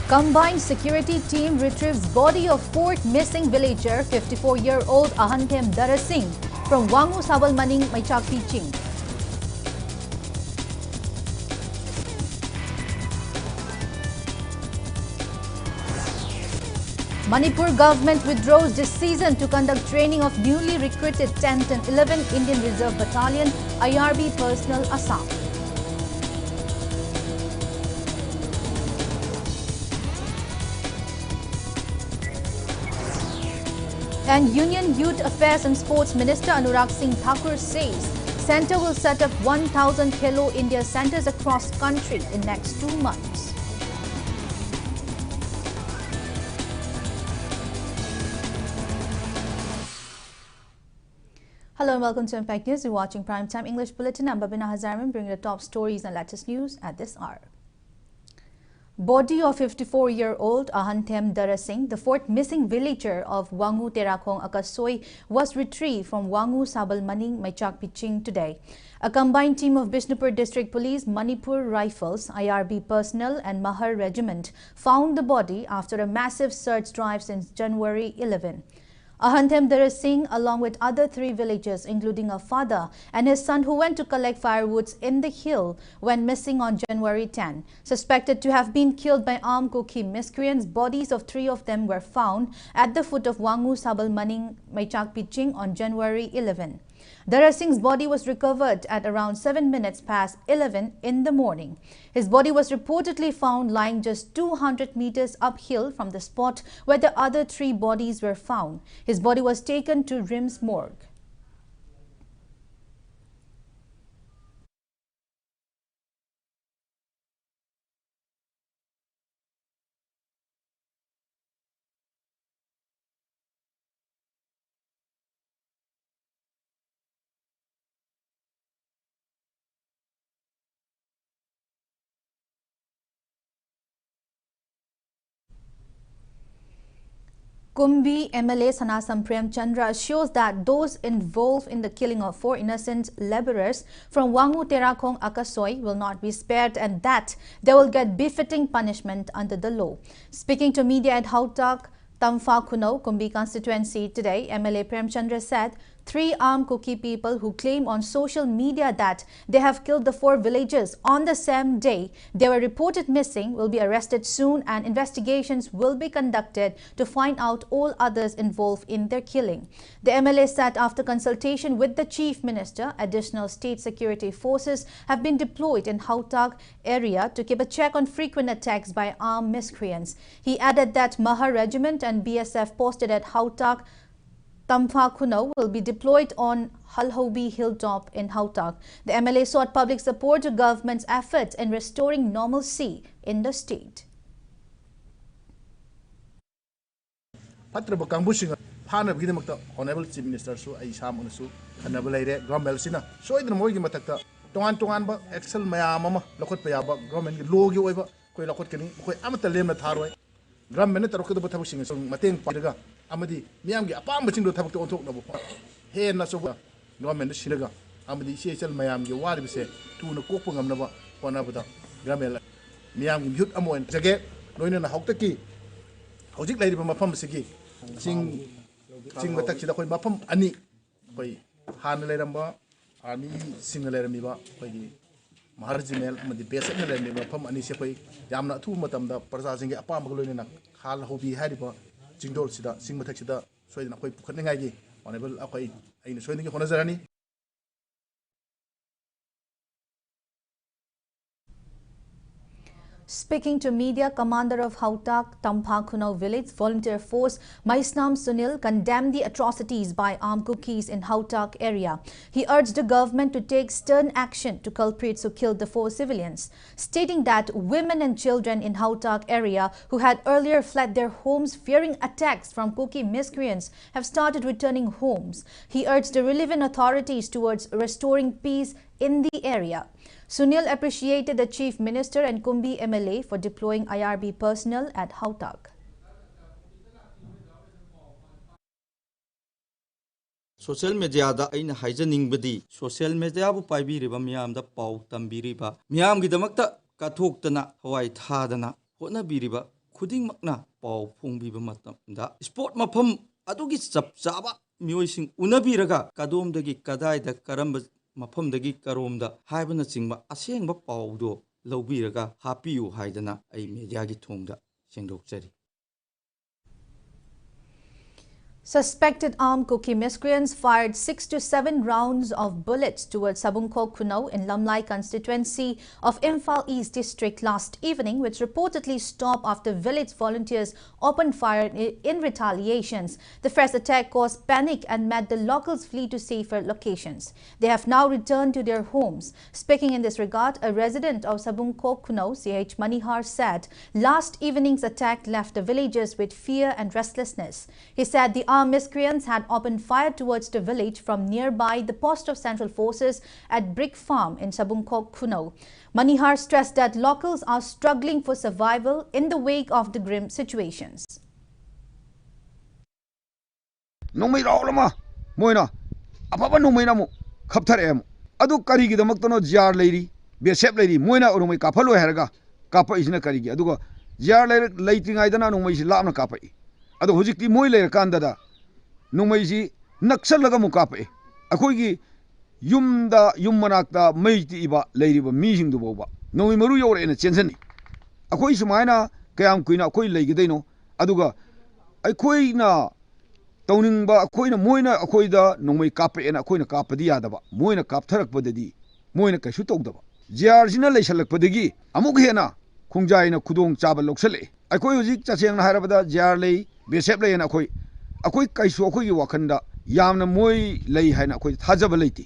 Combined security team retrieves body of fourth missing villager, 54-year-old Ahantem Darasing from Wangu Sabalmaning, Maichak Piching. Manipur government withdraws this season to conduct training of newly recruited 10th and 11th Indian Reserve Battalion IRB personnel Assam. And Union Youth Affairs and Sports Minister Anurag Singh Thakur says Centre will set up 1,000 Khelo India centres across country in next 2 months. Hello and welcome to Impact News. You're watching Primetime English Bulletin. I'm BABINA HAJARIMAYUM bringing the top stories and latest news at this hour. Body of 54-year-old Ahantem Darasing, the fourth missing villager of Wangu Terakong Akasoi, was retrieved from Wangu Sabalmaning, Maichak Piching today. A combined team of Bishnupur District Police, Manipur Rifles, IRB personnel and Mahar Regiment found the body after a massive search drive since January 11. Ahantem Darasing, along with other 3 villagers, including a father and his son who went to collect firewoods in the hill, went missing on January 10. Suspected to have been killed by armed Kuki miscreants, bodies of 3 of them were found at the foot of Wangu Sabalmaning, Maichak Piching on January 11. Darasing's body was recovered at around 7 minutes past 11 in the morning. His body was reportedly found lying just 200 meters uphill from the spot where the other 3 bodies were found. His body was taken to RIMS morgue. Kumbi MLA Sanasam Prem Chandra assures that those involved in the killing of 4 innocent laborers from Wangu Terakong Akasoi will not be spared and that they will get befitting punishment under the law. Speaking to media at Hautak, Tamfa Kuno, Kumbi constituency today, MLA Prem Chandra said 3 armed Kuki people who claim on social media that they have killed the 4 villagers on the same day they were reported missing will be arrested soon and investigations will be conducted to find out all others involved in their killing. The MLA said after consultation with the Chief Minister, additional state security forces have been deployed in Hautak area to keep a check on frequent attacks by armed miscreants. He added that Mahar Regiment and BSF posted at Hautak Tamfa Kuno will be deployed on Halhobi hilltop in Hautak. The MLA sought public support to government's efforts in restoring normalcy in the state. Honorable Chief Minister su ai sam su honorable leire government sina soidna moigi matakta tongan ba excel mayam lokot pa yaba government logi oiba koi lokot kani koi amata lemna tharoi government tarok do thabuk sing mateng padaga amadi miyamgi apam baching do thabuk to ontok nabo he na so government sinaga amadi sesel mayamgi wari se tu na kokpa ngamnaba kona bada government miyamgi yut amoin jage loina na hoktaki hojik leiri mafam sigi sing matak sida koi mafam ani koi han leiramba ani sing leiramiba koi Maharjimel amadi basic leirami mafam ani se koi yamna thu matamda praja singe apam loina hal hobi hariba jingdol sida sing matak sida soidna koi pukhatngai gi honorable akoi aina soidngi honazarani. Speaking to media, commander of Hautak, Tampa Kuno village volunteer force Maisnam Sunil condemned the atrocities by armed Kukis in Hautak area. He urged the government to take stern action to culprits who killed the 4 civilians, stating that women and children in Hautak area who had earlier fled their homes fearing attacks from Kuki miscreants have started returning homes. He urged the relevant authorities towards restoring peace in the area. Sunil appreciated the Chief Minister and Kumbi MLA for deploying IRB personnel at Hautak. Social media da aina haijaning badi social media bu paibiriba miyam da pau tambiriba miyam gi damakta kathok tana hawai thadana hona biriba ꯈꯨꯗꯤꯡꯃꯛꯅ ꯄꯥꯎ ꯐꯣꯡꯕꯤꯕ ꯃꯇꯝꯗ support ꯃꯐꯝ ꯑꯗꯨꯒꯤ ꯆꯞ ꯆꯥꯕ ꯃꯤꯑꯣꯏꯁꯤꯡ ꯎꯅꯕꯤꯔꯒ ꯀꯗꯣꯝꯗꯒꯤ ꯀꯗꯥꯏꯗ ꯀꯔꯝꯕ ꯃꯐꯝꯗꯒꯤ ꯀꯔꯣꯝꯗ ꯍꯥꯏꯕꯅꯆꯤꯡꯕ ꯑꯁꯦꯡꯕ ꯄꯥꯎꯗꯣ ꯂꯧꯕꯤꯔꯒ ꯍꯥꯞꯄꯤꯌꯨ ꯍꯥꯏꯗꯅ ꯑꯩ ꯃꯤꯗꯤꯌꯥꯒꯤ ꯊꯣꯡꯗ ꯁꯦꯡꯗꯣꯛꯆꯔꯤ. Suspected armed Kuki miscreants fired 6 to 7 rounds of bullets towards Sabungkok Kunau in Lamlai constituency of Imphal East district last evening, which reportedly stopped after village volunteers opened fire in retaliations. The fresh attack caused panic and made the locals flee to safer locations. They have now returned to their homes. Speaking in this regard, a resident of Sabungkok Kunau, CH Manihar, said last evening's attack left the villagers with fear and restlessness. He said the armed miscreants had opened fire towards the village from nearby the post of Central Forces at Brick Farm in Sabungkok Kunau. Manihar stressed that locals are struggling for survival in the wake of the grim situations. Nungmay raulama moina apapa nungmay namu khapthare am adu kari gi damaktono jar leiri besep leiri moina urumay kapalo herga kapa isina kari gi aduga jar leir leitingai dana nungmay si lamna kapai adu hujikti moi leir kanda da nungmay si naksalaga mu kapai akoi gi yumda yummanakta meiti iba leiri ba mi sing du boba nungmay maru yore ena chensen akoi sumaina kayam kuina akoi leigi deino aduga akoi na Towning ba akoy na moina akoy da nungmay kape ena akoy na kapadi yadaba moina kaptharak padadi moina kaisu tawdaba jar sina leisalak padagi amuk hena khungjai na khudong chaba loksale akoy hujik chacheng na harabada jar lei besep lei na akoy kaisu akoy gi wakhanda yamna moi lei haina akoy thajaba leiti.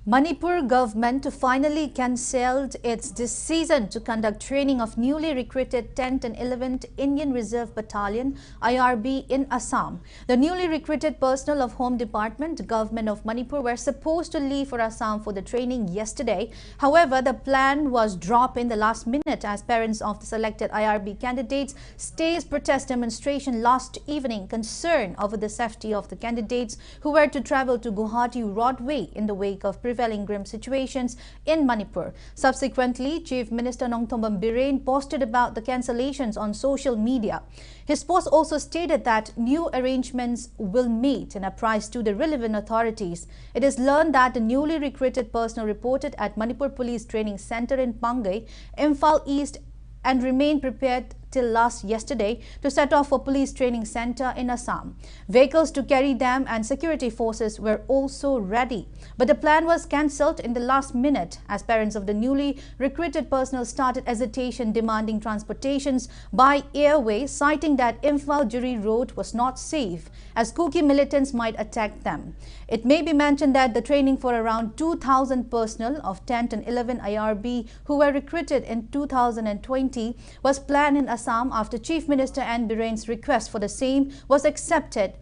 Manipur government finally cancelled its decision to conduct training of newly recruited 10th and 11th Indian Reserve Battalion IRB in Assam. The newly recruited personnel of Home Department, Government of Manipur were supposed to leave for Assam for the training yesterday. However, the plan was dropped in the last minute as parents of the selected IRB candidates staged protest demonstration last evening, concerned over the safety of the candidates who were to travel to Guwahati roadway in the wake of prevailing grim situations in Manipur. Subsequently, Chief Minister Nongthombam Biren posted about the cancellations on social media. His post also stated that new arrangements will meet and apprise to the relevant authorities. It is learned that the newly recruited personnel reported at Manipur Police Training Center in Pangai, Imphal East, and remained prepared till last yesterday to set off for police training center in Assam. Vehicles to carry them and security forces were also ready. But the plan was cancelled in the last minute as parents of the newly recruited personnel started hesitation demanding transportations by airway, citing that Imphal-Juri road was not safe as Kuki militants might attack them. It may be mentioned that the training for around 2,000 personnel of 10th and 11th IRB who were recruited in 2020 was planned in Assam after Chief Minister N. Biren's request for the same was accepted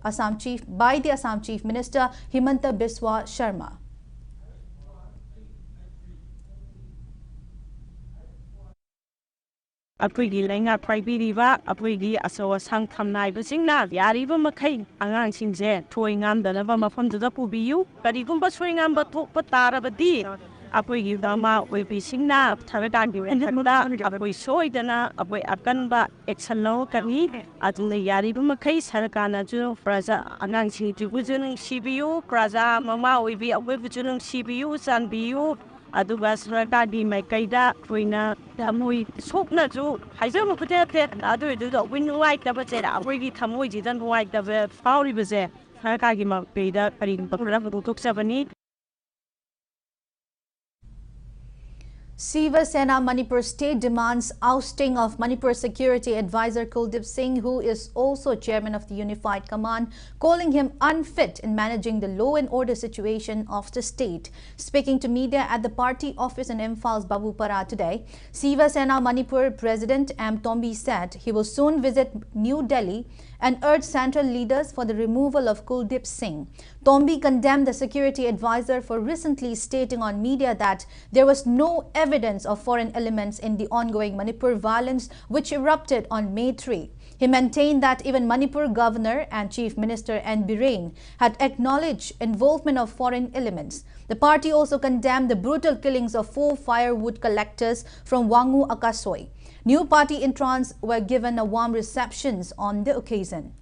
by the Assam Chief Minister Himanta Biswa Sharma. Apigi lenga private va apigi aso sang thamnai basingna yariba makai angang singje thoingam danaba mafam da pubiyu karigumba soingam ba thokpa tarabadi apigi dama we bisingna tharaga gi endda apoi soidana apoi akanba exalo kami adule yariba makai sarakana ju praja angang sing tibujun CBU praja mama we bi apoi bujun CBU san biu aduga saraka di maikaida koina tamoi sopna ju haijama putete adu du win white da bachera apoi thamoi jidan white da fauri baje saraka gi maikaida karin pakra tuksabani. Siva Sena Manipur State demands ousting of Manipur Security Advisor Kuldip Singh, who is also chairman of the Unified Command, calling him unfit in managing the law and order situation of the state. Speaking to media at the party office in Imphal's Babupara today, Siva Sena Manipur President M. Tombi said he will soon visit New Delhi and urged central leaders for the removal of Kuldip Singh. Tombi condemned the security advisor for recently stating on media that there was no evidence of foreign elements in the ongoing Manipur violence which erupted on May 3. He maintained that even Manipur Governor and Chief Minister N. Biren had acknowledged involvement of foreign elements. The party also condemned the brutal killings of 4 firewood collectors from Wangu Akasoi. New party entrants were given a warm receptions on the occasion.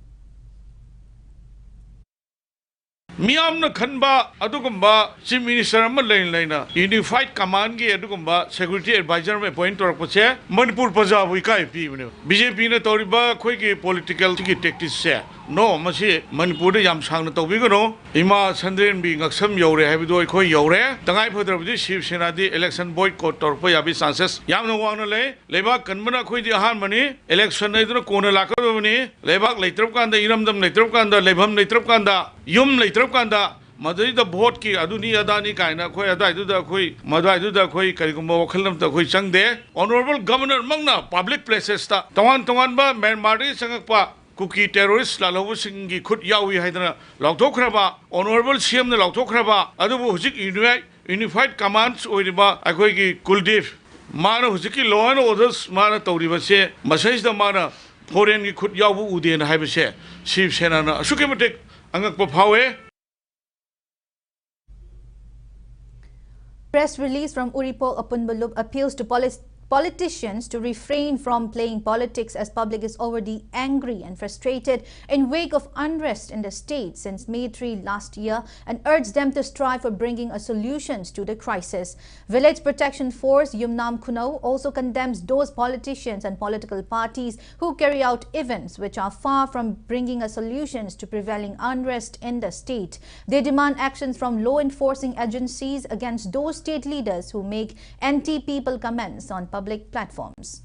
Miyamna khanba adugumba chief minister amma laina unified command ge adugumba security advisor me appoint torakpache Manipur Punjab ikai pi bne BJP na toriba khoi ge political ki tactics se no masi Manipur de yam sang na tobi gono ima Sandren bi ngaksam yore habido khoi yore tangai phodrabdi Shiv Sena di election boycott torpa yabi chances yamna wangna leba kanbana khoi di ahan mani election nei dro kona lakado bani lebak leitrap kanda iramdam leitrap kanda lebham leitrap kanda yum leitrap kanda madai da vote ki aduni adani kaina khoi adai du da khoi madai du da khoi karigumba wakhalam ta khoi changde honorable governor mangna public places ta tongan ba Myanmar ri sangakpa cookie terrorist lalawu singi khut yawi haidana lautokhraba honorable CM na lautokhraba adubu hujik unified commands oiriba akhoi ki Kuldev mana hujiki law and orders mana tawriba se message da mana foreign ki khut yawu uden haiba se Shiv Sena na asukematek angakpa phawe. Press release from Uripol Apunbalup appeals to politicians to refrain from playing politics as public is already angry and frustrated in wake of unrest in the state since May 3 last year and urged them to strive for bringing a solutions to the crisis. Village Protection Force Yumnam Kunau also condemns those politicians and political parties who carry out events which are far from bringing a solutions to prevailing unrest in the state. They demand actions from law enforcing agencies against those state leaders who make anti-people comments on public platforms.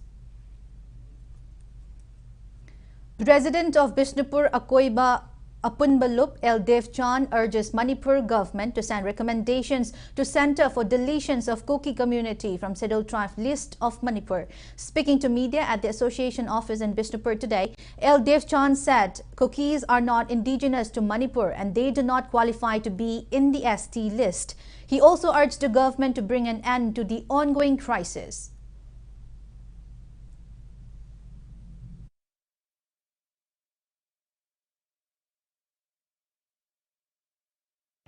President of Bishnupur Akoiba Apunbalup L. Devchan urges Manipur government to send recommendations to Center for Deletions of Kuki Community from Scheduled Tribe list of Manipur. Speaking to media at the association office in Bishnupur today, L. Devchan said Kukis are not indigenous to Manipur and they do not qualify to be in the ST list. He also urged the government to bring an end to the ongoing crisis.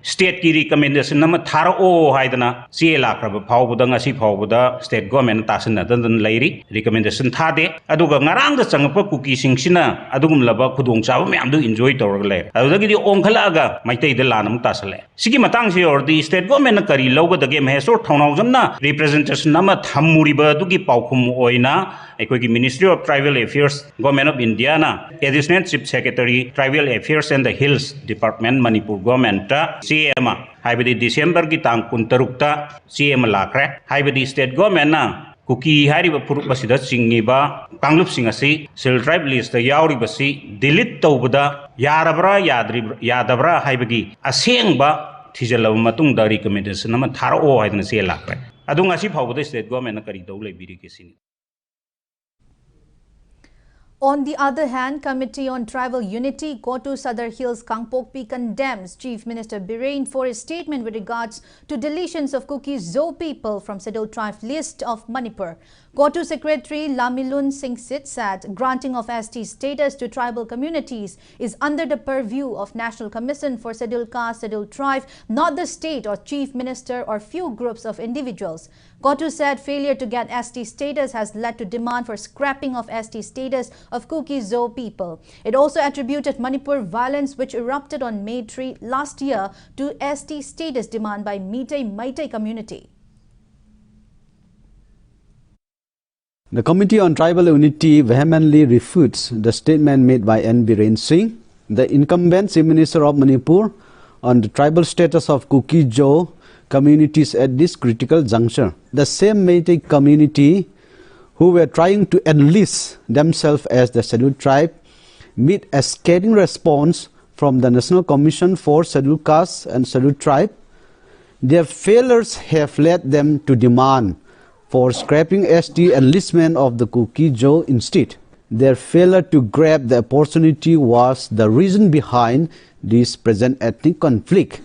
State ki recommendation nama tharo haidana CA lakraba phawbuda ngasi phawbuda state government tasna dan lairi recommendation thade aduga ngarang da changpa cookie singsina adugum laba khudong chawa myam du enjoy tawrga le adudagi di ongkhala aga maitai da lanam tasale sigi matang se ordi state government na kari loga dage mehsor thonau jamna representation nama thammuriba dugi paukhum oina ekoi Ministry of Tribal Affairs Government of India na Additional Chief Secretary Tribal Affairs and the Hills Department Manipur Government ta CM haibadi December ki tang 16 ta CM lakre haibadi state government na kuki hariba puruk basida singiba panglup singasi Scheduled Tribe list da yauri basi delete tawbada yarabra yadabra haibagi asengba thijalab matung da recommendation nama tharo haidana se lakre adu ngasi phawbada state government na kari daw leibiri ke sini. On the other hand, Committee on Tribal Unity, Kotu Sadar Hills Kangpokpi condemns Chief Minister Birain for his statement with regards to deletions of Kuki Zo people from Scheduled Tribe list of Manipur. Kotu Secretary Lamilun Singh Sit said granting of ST status to tribal communities is under the purview of National Commission for Scheduled Caste, Scheduled Tribe, not the state or Chief Minister or few groups of individuals. Kotu said failure to get ST status has led to demand for scrapping of ST status of Kuki Zo people. It also attributed Manipur violence which erupted on May 3 last year to ST status demand by Meitei community. The Committee on Tribal Unity vehemently refutes the statement made by N. Biren Singh, the incumbent Chief Minister of Manipur, on the tribal status of Kuki Zo communities at this critical juncture. The same Meitei community who were trying to enlist themselves as the scheduled tribe meet a scathing response from the National Commission for Scheduled Caste and Scheduled Tribe. Their failures have led them to demand for scrapping ST enlistment of the Kuki Zo instead. Their failure to grab the opportunity was the reason behind this present ethnic conflict.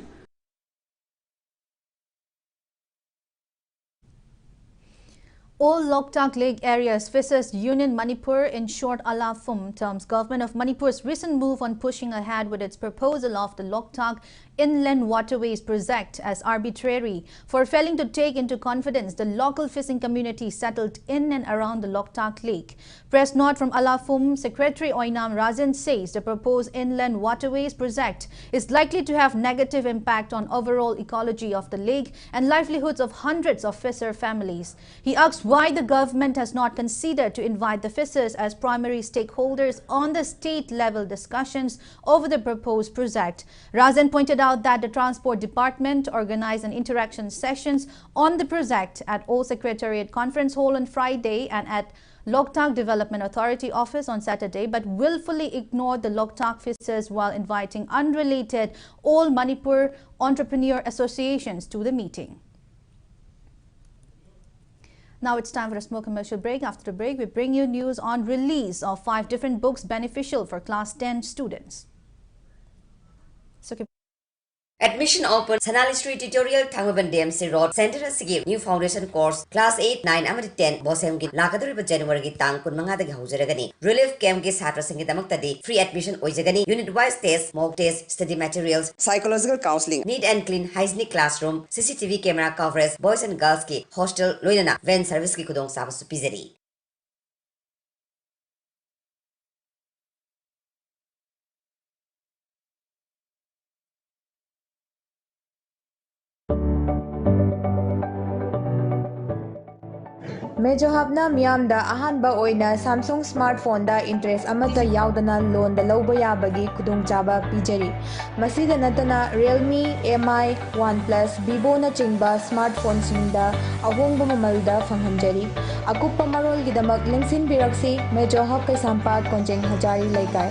All Loktak Lake areas Fisher's Union Manipur, in short ALAFUM, terms government of Manipur's recent move on pushing ahead with its proposal of the Loktak Inland Waterways project as arbitrary for failing to take into confidence the local fishing community settled in and around the Loktak Lake. Press note from ALAFUM Secretary Oinam Rajan says the proposed Inland Waterways project is likely to have negative impact on overall ecology of the lake and livelihoods of hundreds of fisher families. He asks why the government has not considered to invite the fishers as primary stakeholders on the state-level discussions over the proposed project. Rajan pointed out that the Transport Department organized an interaction sessions on the project at All Secretariat Conference Hall on Friday and at Loktak Development Authority office on Saturday, but willfully ignored the Loktak fishers while inviting unrelated All Manipur entrepreneur associations to the meeting. Now it's time for a small commercial break. After the break, we bring you news on release of 5 different books beneficial for class 10 students. Admission open Sanali Street Tutorial Thangaban DMC Road Center Asigi New Foundation Course Class 8, 9 amadi 10 Bosem gi lakaduriba January gi tang 15 dagi haujaragani. Relief camp gi satra singi damakta free admission oijagani. Unit wise test, mock test, study materials, psychological counseling, neat and clean hygienic classroom, CCTV camera coverage, boys and girls ki hostel loinana van service ki kudong sabasu pizari. Medyo habna miyamda ahanba oina Samsung smartphone da interest amata yaudana loan da lawba yabagi kudungchaba pijari. Masida natana Realme, MI, OnePlus, Vivo na chingba smartphone singda ahongba mamalda fanghanjari. Akuppa marol gidamak lingsin biraksi Medyo hab kay sampad konjeng hajari laikay.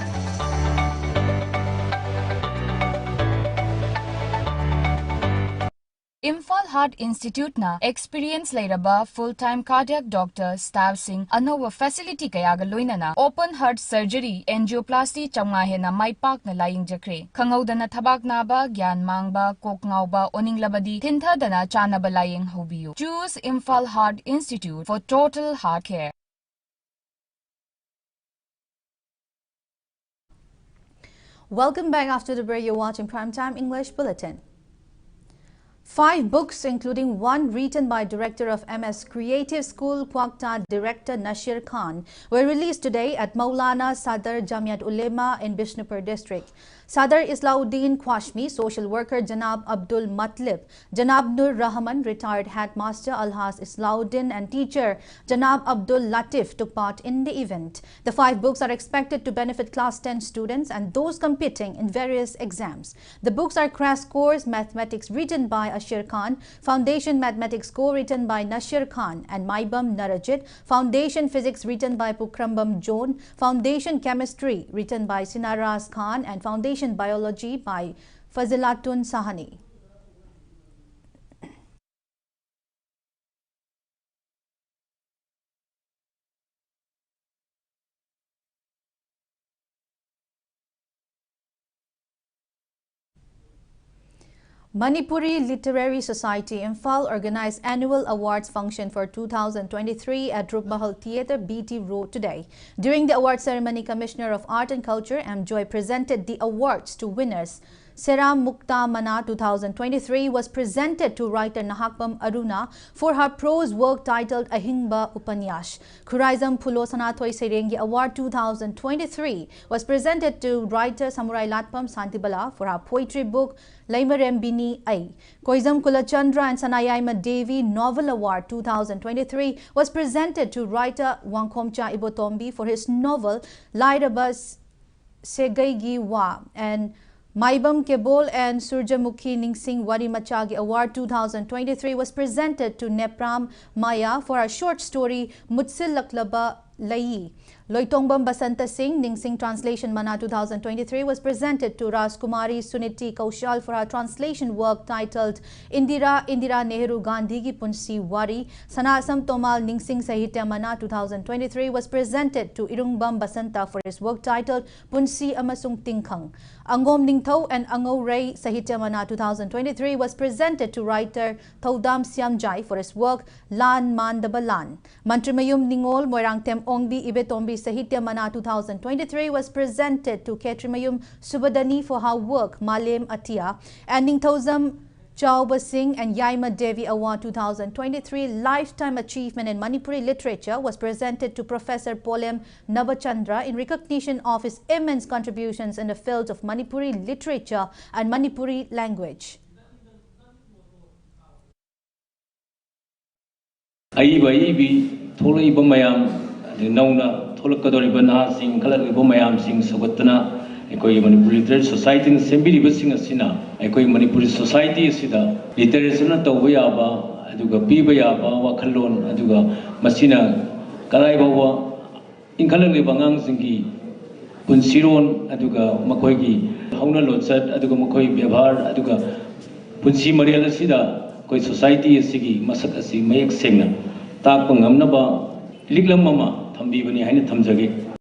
Imphal Heart Institute na experience lairaba full-time cardiac doctor staff sing anowa facility kayaga loinana open heart surgery angioplasty chamnga hena maipak na laying jakre khangauda thabak naba gyan mangba kokngauba oninglabadi thintha dana chanaba laying hobiu. Choose Imphal Heart Institute for total heart care. Welcome back. After the break, you're watching Primetime English Bulletin. 5 books, including one written by director of MS Creative School, Kwakta director Nasir Khan, were released today at Maulana Sadar Jamiat Ulema in Bishnupur district. Sadar Islauddin Kwashmi, social worker Janab Abdul Matlib, Janab Nur Rahman, retired headmaster Alhas Islauddin, and teacher Janab Abdul Latif took part in the event. The 5 books are expected to benefit class 10 students and those competing in various exams. The books are Crash Course Mathematics written by Ashir Khan, Foundation Mathematics Score written by Nasir Khan and Maibam Narajit, Foundation Physics written by Pukrambam Joan, Foundation Chemistry written by Sinaraz Khan, and Foundation Biology by Fazilatun Sahani. Manipuri Literary Society Imphal organized annual awards function for 2023 at Rupmahal Theatre, BT Road today. During the award ceremony, Commissioner of Art and Culture M. Joy presented the awards to winners. Seram Mukta Mana 2023 was presented to writer Nahakbam Aruna for her prose work titled Ahingba Upanyash. Khuraizam Phulo Sanathoi Serengi Award 2023 was presented to writer Samurai Latpam Santibala for her poetry book Laimarem Bini Ai. Koizam Kulachandra and Sanayaima Devi Novel Award 2023 was presented to writer Wangkhomcha Ibotombi for his novel Lairabas Segaigi Wa, and Maibam Kebol and Surjamukhi Ningsing Warimachagi Award 2023 was presented to Nepram Maya for a short story Mutsil Laklaba Lai. Loitongbam Basanta Singh Ningsing Translation Mana 2023 was presented to Rajkumari Suniti Kaushal for her translation work titled Indira Nehru Gandhi Ki Punsi Wari. Sanasam Tomal Ningsing Sahitya Mana 2023 was presented to Irungbam Basanta for his work titled Punsi Amasung Tingkhang. Angom Ningthau and Angau Ray Sahitya Mana 2023 was presented to writer Thodam Siamjai for his work Lan Mandabalan. Mantrimayum Ningol Moirangtem Ongbi Ibetombi Sahitya Mana 2023 was presented to Ketrimayum Subadani for her work Malem Atia, and Ningthozam Chauba Singh and Yaima Devi Award 2023 Lifetime Achievement in Manipuri Literature was presented to Professor Polem Nabachandra in recognition of his immense contributions in the field of Manipuri literature and Manipuri language. Ekoi Manipuri Literature Society in Sembiri Basing Asina, Ekoi Manipuri Society Sida, Literature na Tawayaba, Aduga Pibayaba, Wakalon, Aduga Masina, Karaibawa, in Kalali Bangang Singi, Punsiron, Aduga Makoigi, Hauna Lotsat, Aduga Makoi Biavar, Aduga Punsi Mariala Sida, Koi Society Sigi, Masakasi, Mayek Singna, Tapangam Naba, Liglam Mama, Tambibani Haina Tamzagi.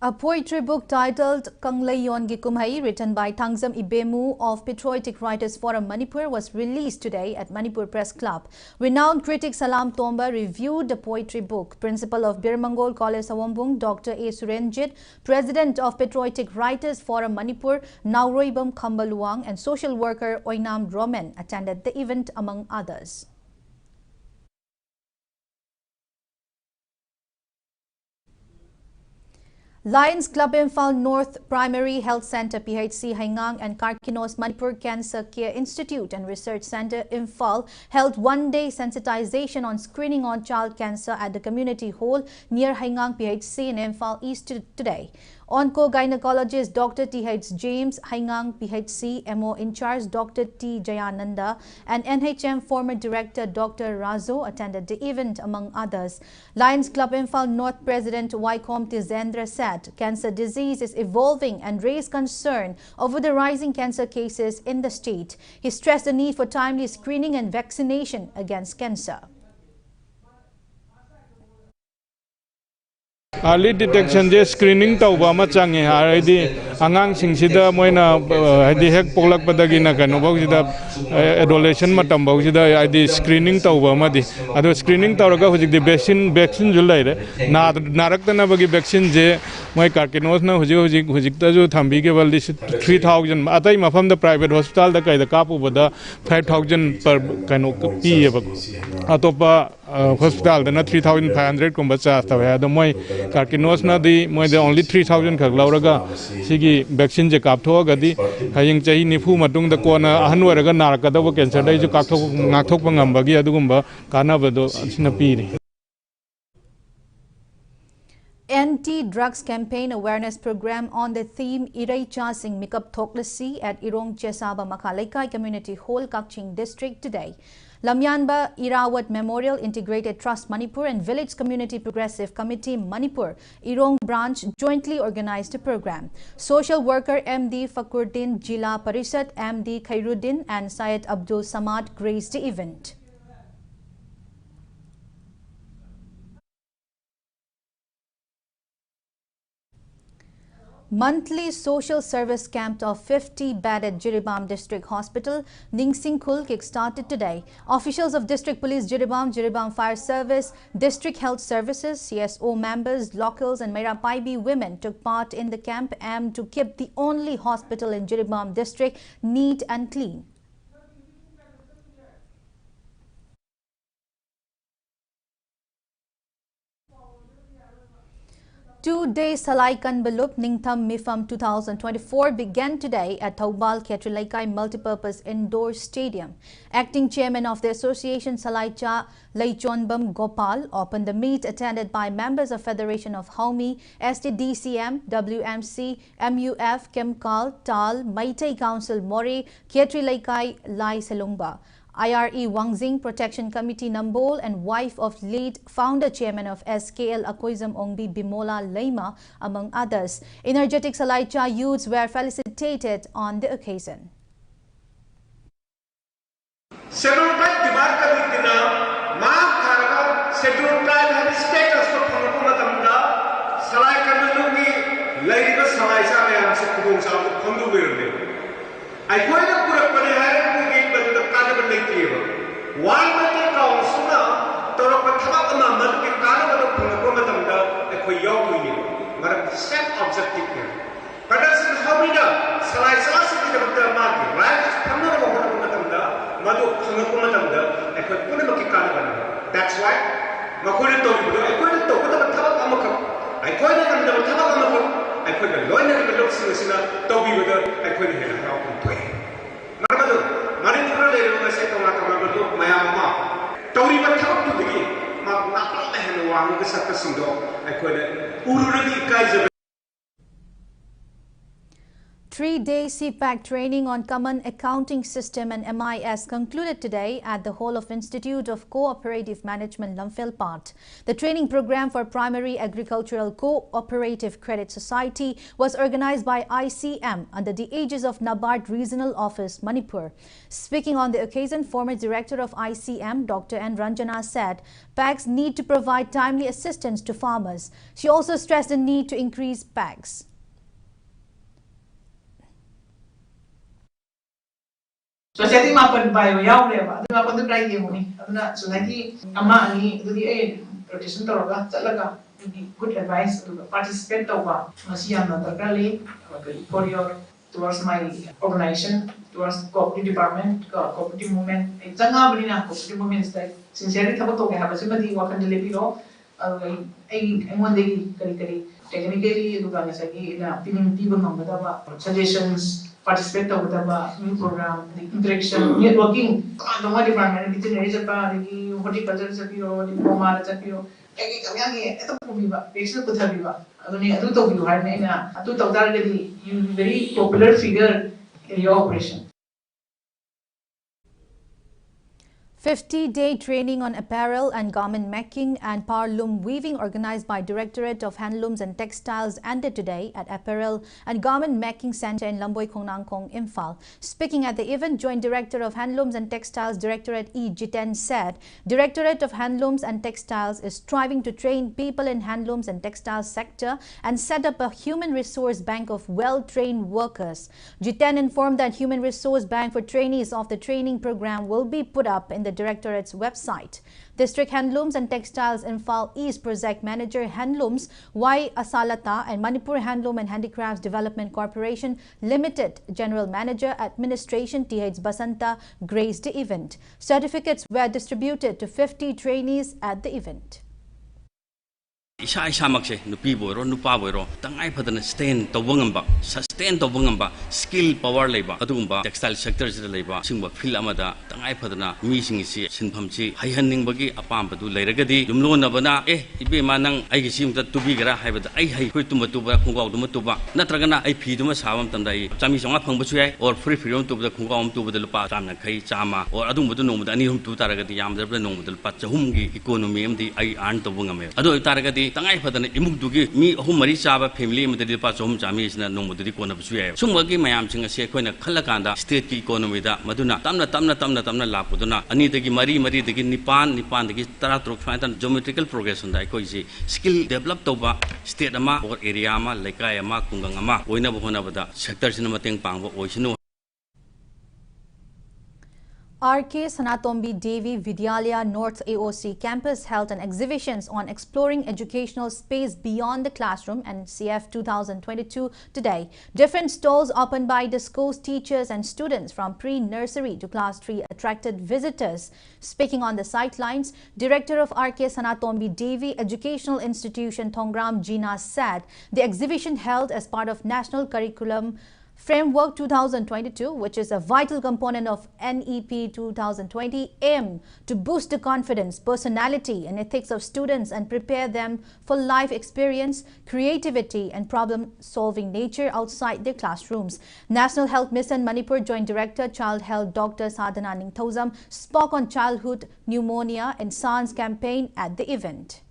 A poetry book titled Kanglayon Gikumhai, written by Tangzam Ibemu of Patriotic Writers Forum Manipur, was released today at Manipur Press Club. Renowned critic Salam Tomba reviewed the poetry book. Principal of Birmangol College Sawambung, Dr. A. Surenjit, President of Patriotic Writers Forum Manipur, Nauroibam Kambaluang, and social worker Oinam Roman attended the event, among others. Lions Club Imphal North Primary Health Center PHC Haingang and Karkinos Manipur Cancer Care Institute and Research Center Imphal held one-day sensitization on screening on child cancer at the community hall near Haingang PHC in Imphal East today. Onco-gynecologist Dr. T.H. James, Haingang PHC MO in charge Dr. T. Jayananda, and NHM former director Dr. Razo attended the event, among others. Lions Club Imphal North President Wycombe Tizendra said cancer disease is evolving and raised concern over the rising cancer cases in the state. He stressed the need for timely screening and vaccination against cancer. Early detection je screening tauba ma change haridi angang singsida moina hadi hek polak padagi na kanu bau sida adolescent matam bau sida id screening tauba ma di ado screening tauraga hujik di vaccine julai re narak tana bagi vaccine je moi Karkinos na hujik ta jo thambi ke baldi 3000 atai mafam da private hospital da kai da kapu bada 5000 per kanu pi ye bag atopa hospital da na 3500 kum bacha ta ya do moi Karkinos na di moi the only 3000 khak lauraga sigi vaccine je kap tho ga di haying chahi nifu matung da kona ahan waraga naraka da cancer dai ju kap thok ngak thok pangam bagi adugumba kana bado sina pi ri. Anti-drugs campaign awareness program on the theme Irai Chasing Mikap Thoklasi at Irong Chesaba Makalaikai Community Hall, Kakching District today. Lamyanba Irawat Memorial Integrated Trust Manipur and Village Community Progressive Committee Manipur Irong branch jointly organized the program. Social worker MD Fakuruddin Jila Parishad MD Khairuddin and Syed Abdul Samad graced the event. Monthly social service camp of 50 bed at Jiribam District Hospital, Ningsingkul, kick-started today. Officials of District Police Jiribam Fire Service, District Health Services, CSO members, locals and Meirapaibi women took part in the camp aimed to keep the only hospital in Jiribam District neat and clean. Two-day Salaikan Balup Ningtham Mifam 2024 began today at Taubal Ketrilaikai Multipurpose Indoor Stadium. Acting Chairman of the Association Salaicha Laichonbam Gopal opened the meet, attended by members of Federation of Haumi, STDCM, WMC, MUF, Kemkal, Tal, Maitai Council Mori, Ketrilaikai Lai Selungba. IRE Wangzing Protection Committee Nambol and wife of late founder chairman of SKL Akoizam Ongbi Bimola Leima, among others. Energetic Salaicha youths were felicitated on the occasion. Scheduled tribe demand committee na maaf tharaga scheduled tribe have status to phangko matamda salai kanungi lairiba salai sa mayam se khudong sa phangdu berne ai koi na purak pane hai ku ge badu kana ban nei tiba wal mate council na torok pa thabak ama madu ke kana badu phangko matamda ai koi yaw ni mar step objective ne production habina salai sa se ki dabta ma right phangna ba ho matamda madu phangko matamda ai koi puna maki kana ban that's why makoi to bi ai koi to ko ta thabak amaka ai koi na kan da thabak amaka ai koi da loina ri lok sina to bi wada ai koi ne ha ko toi marmadu manipur le ro se to ma ka ma do maya ma to ri ba thabak tu digi ma na pa le he wa mu ka sa ka sindo ai koi ne uru ri kai ja 3-day CPAC training on Common Accounting System and MIS concluded today at the Hall of Institute of Cooperative Management, Lamphel. The training program for Primary Agricultural Cooperative Credit Society was organized by ICM under the aegis of NABARD Regional Office, Manipur. Speaking on the occasion, former director of ICM, Dr. N. Ranjana, said PACs need to provide timely assistance to farmers. She also stressed the need to increase PACs. So setting mapan bayo yaw leba adu mapan tu try game ni aduna so naki ama ani adu di rotation toroga chalaga good advice adu participate toba masi amna darkali for your towards my organization towards cooperative department cooperative movement janga bani na cooperative movement style sincerely thabo to ga habasi madi wakan delivery ro ai mon degi kari technically adu ga sagi na pinin tiba ngam ba suggestions participate with the new program, the interaction, networking. The one department, veterinary Japan, the horticulture Japiro, the Poma Japiro. Kami itu pun patient pun terbiba. Aduni adu to view hari ni na. Adu to dar jadi you very popular figure in your operation. 50-day training on apparel and garment making and power loom weaving organized by Directorate of Handlooms and Textiles ended today at Apparel and Garment Making Center in Lamboy Kongnangkong, Imphal. Speaking at the event, Joint Director of Handlooms and Textiles Directorate E. Jiten said, Directorate of Handlooms and Textiles is striving to train people in handlooms and textiles sector and set up a human resource bank of well-trained workers. Jiten informed that human resource bank for trainees of the training program will be put up in the Directorate's website. District Handlooms and Textiles Imphal East Project Manager Handlooms Y. Asalata and Manipur Handloom and Handicrafts Development Corporation Limited General Manager Administration T.H. Basanta graced the event. Certificates were distributed to 50 trainees at the event. Isa makse nupi boiro nupa boiro tangai padana sustain to bangamba skill power leba adumba textile sector sida leba singba fil amada tangai padana mi singisi sinpham chi haihanning bagi apam badu leiragadi yumlo nabana ibe manang aigi simta tubi gara haibada ai hai koi tumba tuba khunggaw duma tuba natragana ai phi duma sawam tamdai chami songa phangbasu yai or free tuba khunggaw tuba de lupa chamna khai chama or adum badu nomda ani hum tu taragadi yam dabla nomda lupa chahum gi economy amdi ai earn to bungame ado taragadi tangai padana imuk dugi mi ahum mari chaba family amdi lupa chahum chami isna nomda kona bsu yai sumagi mayam singa se koina khalakanda state ki economy da maduna tamna lapuduna ani dagi mari dagi nipan dagi taratrok swaintan geometrical progression da koi ji skill develop toba state ama or area ama laikai ama kungang ama oina bohona bada sector sina mateng pangbo oisinu. R.K. Sanatombi Devi Vidyalaya North AOC campus held an exhibitions on exploring educational space beyond the classroom and CF 2022 today. Different stalls opened by the school's teachers and students from pre-nursery to class 3 attracted visitors. Speaking on the sidelines, Director of R.K. Sanatombi Devi Educational Institution Thongram Jina said the exhibition held as part of National Curriculum Framework 2022, which is a vital component of NEP 2020, aim to boost the confidence, personality and ethics of students and prepare them for life experience, creativity and problem-solving nature outside their classrooms. National Health Mission Manipur Joint Director Child Health Dr. Sadhana Ningthozam spoke on childhood pneumonia and SARS campaign at the event.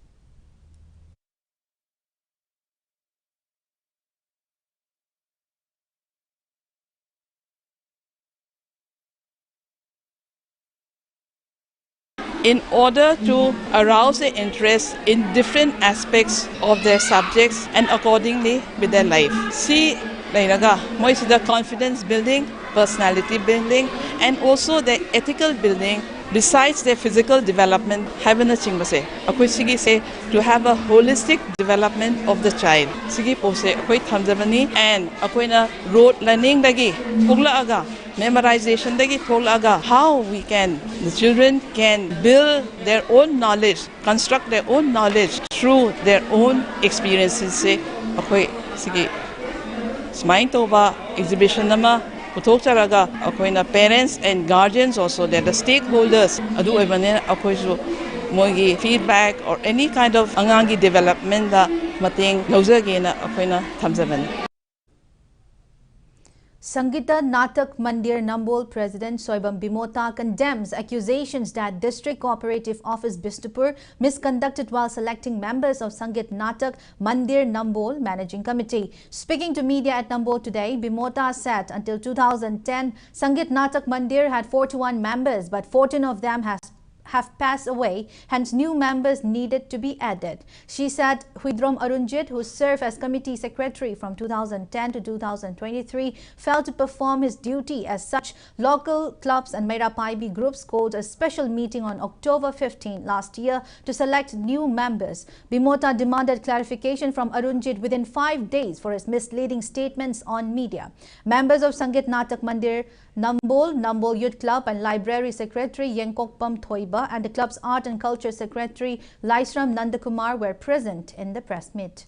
In order to arouse their interest in different aspects of their subjects and accordingly with their life. See, more the confidence building, personality building, and also the ethical building besides their physical development. To have a holistic development of the child. And rote learning memorization how we can, the children can build their own knowledge, construct their own knowledge through their own experiences. Exhibition parents and guardians also, they're the stakeholders. Feedback or any kind of angangi development Sangita Natak Mandir Nambol President Soibam Bimota condemns accusations that District Cooperative Office Bishnupur misconducted while selecting members of Sangit Natak Mandir Nambol Managing Committee. Speaking to media at Nambol today, Bimota said until 2010, Sangit Natak Mandir had 41 members, but 14 of them have passed away, hence new members needed to be added. She said Huidrom Arunjit, who served as committee secretary from 2010 to 2023, failed to perform his duty as such. Local clubs and Meirapaibi groups called a special meeting on October 15 last year to select new members. Bimota demanded clarification from Arunjit within 5 days for his misleading statements on media. Members of Sangit Natak Mandir Nambol Youth Club and Library Secretary Yengkokpam Thoiba and the club's Art and Culture Secretary Laisram Nandakumar were present in the press meet.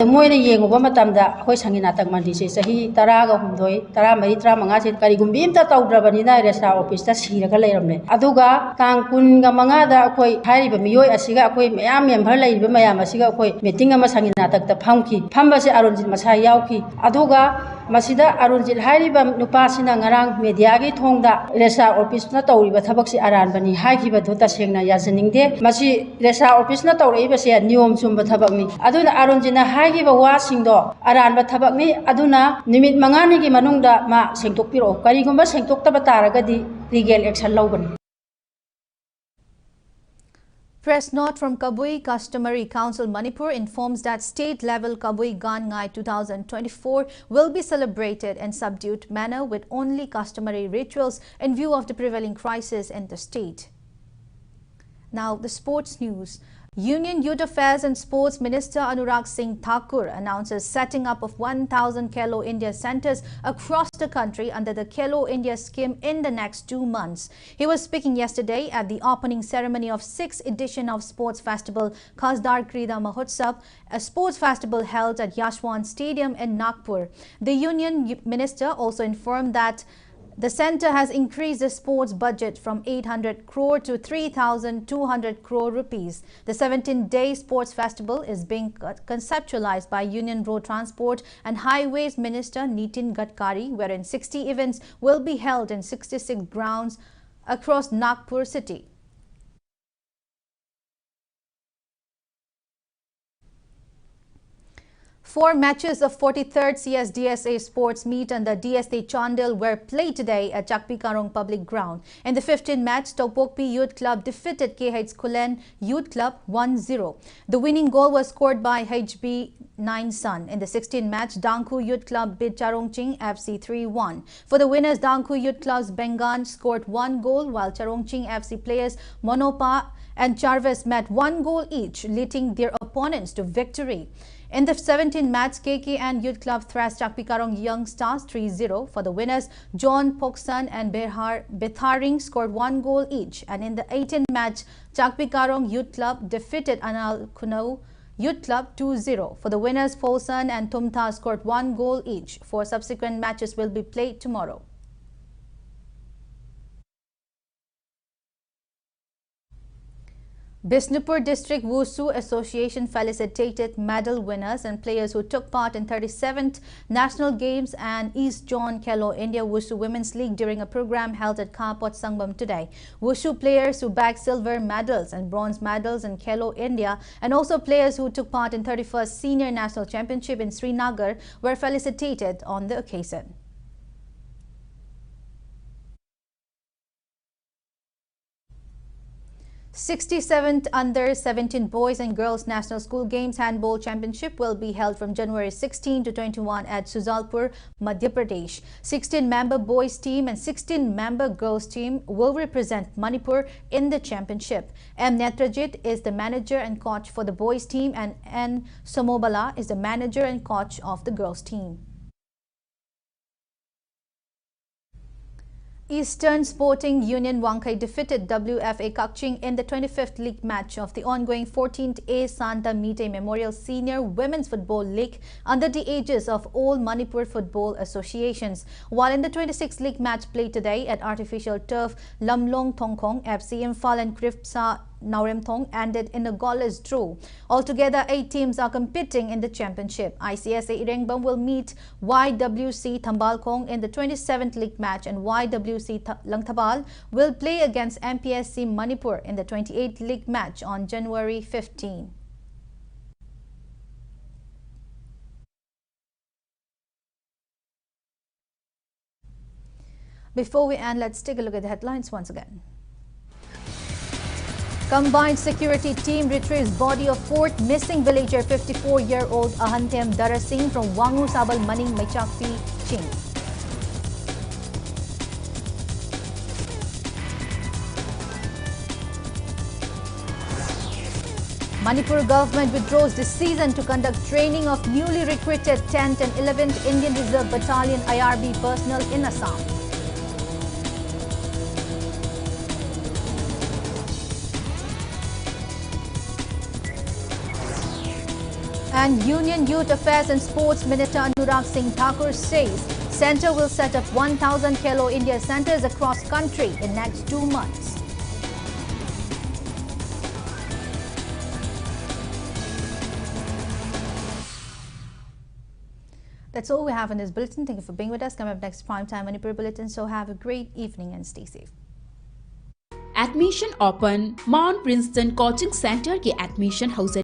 Moina yenguba matamda akhoi Sanginatak Mandi se sahi taraga humdoi tara mari tra manga se karigumbi imta tawdrabani na resa office ta siraga leiramne aduga tang kun ga manga da akhoi hairiba miyoi asiga akhoi mayam member leiba mayam asiga akhoi meeting ama Sanginatak ta phamki phamba se Arunjit masa yauki aduga masida Arunjit hairiba nupa sina ngarang media gi thongda resa office na tawriba thabak si aranbani haikiba dota sengna yajaningde masi resa office na tawriba se niyom chumba thabakni aduna Arunjina aranba thabakni aduna nimit mangani gi manungda ma sengtokpiro karigumba sengtoktaba taragadi legal action lawgani. Press note from Kabui Customary Council Manipur informs that state-level Kabui Gan Ngai 2024 will be celebrated in subdued manner with only customary rituals in view of the prevailing crisis in the state. Now, the sports news. Union Youth Affairs and Sports Minister Anurag Singh Thakur announces setting up of 1,000 Khelo India centers across the country under the Khelo India scheme in the next 2 months. He was speaking yesterday at the opening ceremony of 6th edition of Sports Festival Khasdar Krida Mahotsav, a sports festival held at Yashwan Stadium in Nagpur. The Union Minister also informed that the centre has increased the sports budget from 800 crore to 3,200 crore rupees. The 17-day sports festival is being conceptualized by Union Road Transport and Highways Minister Nitin Gadkari, wherein 60 events will be held in 66 grounds across Nagpur city. Four matches of 43rd CSDSA sports meet under DSA Chandel were played today at Chakpikarong Public Ground. In the 15th match, Tokpokpi Youth Club defeated KH Kulen Youth Club 1-0. The winning goal was scored by HB 9 Sun. In the 16th match, Dangku Youth Club beat Charongching FC 3-1. For the winners, Dangku Youth Club's Bengan scored 1 goal, while Charongching FC players Monopa and Charves met 1 goal each, leading their opponents to victory. In the 17th match, KK and Youth Club thrashed Chakpikarong Young Stars 3-0. For the winners, John Poksan and Betharing scored 1 goal each. And in the 18th match, Chakpikarong Youth Club defeated Anal Kunau Youth Club 2-0. For the winners, Folsan and Tumta scored 1 goal each. 4 subsequent matches will be played tomorrow. Bisnupur District Wushu Association felicitated medal winners and players who took part in 37th National Games and East John Khelo India Wushu Women's League during a program held at Kapot Sangbam today. Wushu players who bagged silver medals and bronze medals in Khelo India and also players who took part in 31st Senior National Championship in Srinagar were felicitated on the occasion. 67th Under-17 Boys and Girls National School Games Handball Championship will be held from January 16 to 21 at Suzalpur, Madhya Pradesh. 16-member boys team and 16-member girls team will represent Manipur in the championship. M. Netrajit is the manager and coach for the boys team and N. Somobala is the manager and coach of the girls team. Eastern Sporting Union Wankai defeated WFA Kakching in the 25th league match of the ongoing 14th A. Santa Mite Memorial Senior Women's Football League under the aegis of all Manipur football associations. While in the 26th league match played today at artificial turf, Lamlong Tongkong, FC Imphal and Kripsa Nauremthong ended in a goalless draw. Altogether, 8 teams are competing in the championship. ICSA Irengbam will meet YWC Thambalkong in the 27th league match and YWC Langthabal will play against MPSC Manipur in the 28th league match on January 15. Before we end, let's take a look at the headlines once again. Combined security team retrieves body of 4th missing villager 54-year-old Ahantem Darasing from Wangu Sabal Maning Maichakpi, Ching. Manipur government withdraws this season to conduct training of newly recruited 10th and 11th Indian Reserve Battalion IRB personnel in Assam. And Union Youth Affairs and Sports Minister Anurag Singh Thakur says Centre will set up 1,000 Khelo India centres across country in next 2 months. That's all we have in this bulletin. Thank you for being with us. Come up next Primetime Manipur Bulletin. So have a great evening and stay safe. Admission open Mount Princeton Coaching Center के admission